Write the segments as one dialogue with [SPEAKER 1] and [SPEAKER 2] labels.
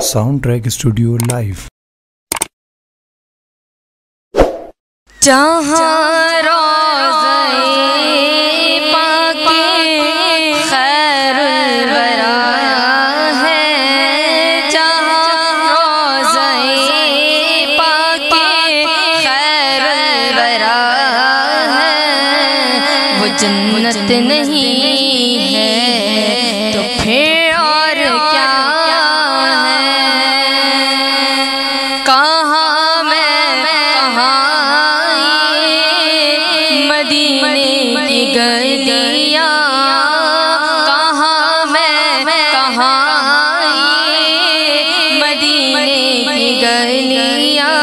[SPEAKER 1] Sound track studio live.
[SPEAKER 2] جہاں روضہ پاک خیر الورا ہے، جہاں روضہ پاک خیر الورا ہے، وہ جنت نہیں ہے تو پھر اور کیا ہے؟ کہاں میں مدینے کی گلیاں، کہاں میں مدینے کی گلیاں،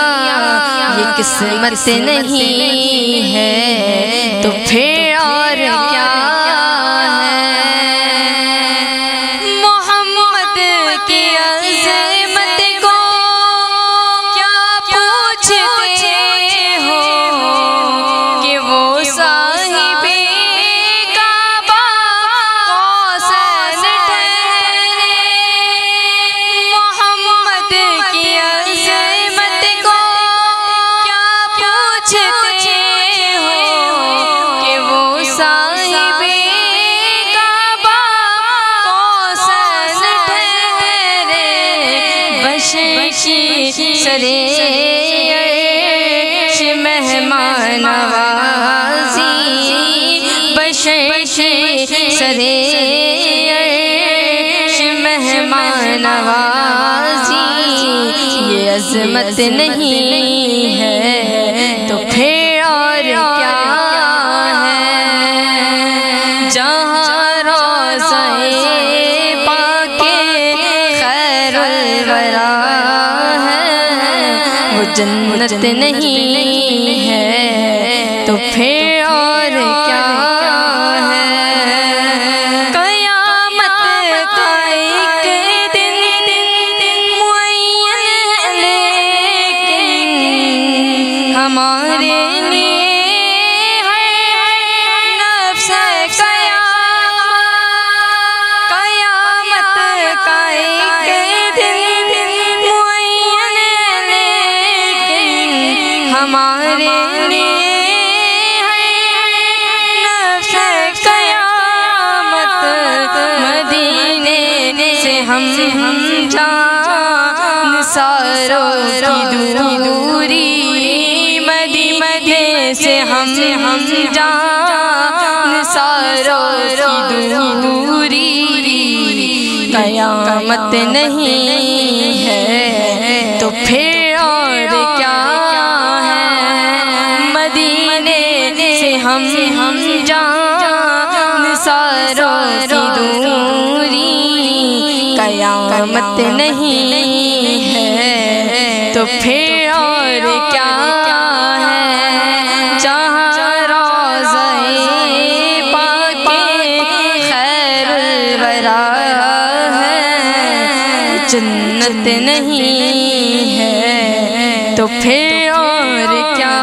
[SPEAKER 2] یہ قسمت نہیں ہے تو پھر اور کیا ہے؟ محمد کی عظمت کو کیا پوچھتے ہو کہ وہ صاحب کعبہ حسین ٹھہرے؟ محمد کی عظمت کو کیا پوچھتے ہو کہ وہ صاحب کعبہ حسین ٹھہرے؟ بششی سرے مہمان نوازی، بششی سرے مہمان نوازی، یہ عظمت نہیں ہے تو پھر اور کیا ہے؟ جہاں روضہ پاک خیر الورا ہے، وہ جنت نہیں ہے تو پھر اور کیا ہے؟ قیامت کا ایک دن معین ہے، لیکن ہمارے لیے ہے نفس قیامت۔ قیامت کا ایک دن معین ہے، لیکن ہمارے لیے ہے نفس قیامت۔ مدینے سے ہم جان ساروں کی دوری، مدینے سے ہم جان ساروں کی دوری، قیامت نہیں ہے تو پھر اور کیا ہے؟ مدینے سے ہم جان ساروں کی دوری، قیامت نہیں ہے تو پھر اور کیا ہے؟ جہاں روضہ پاک خیر الورا ہے، جنت نہیں ہے تو پھر اور کیا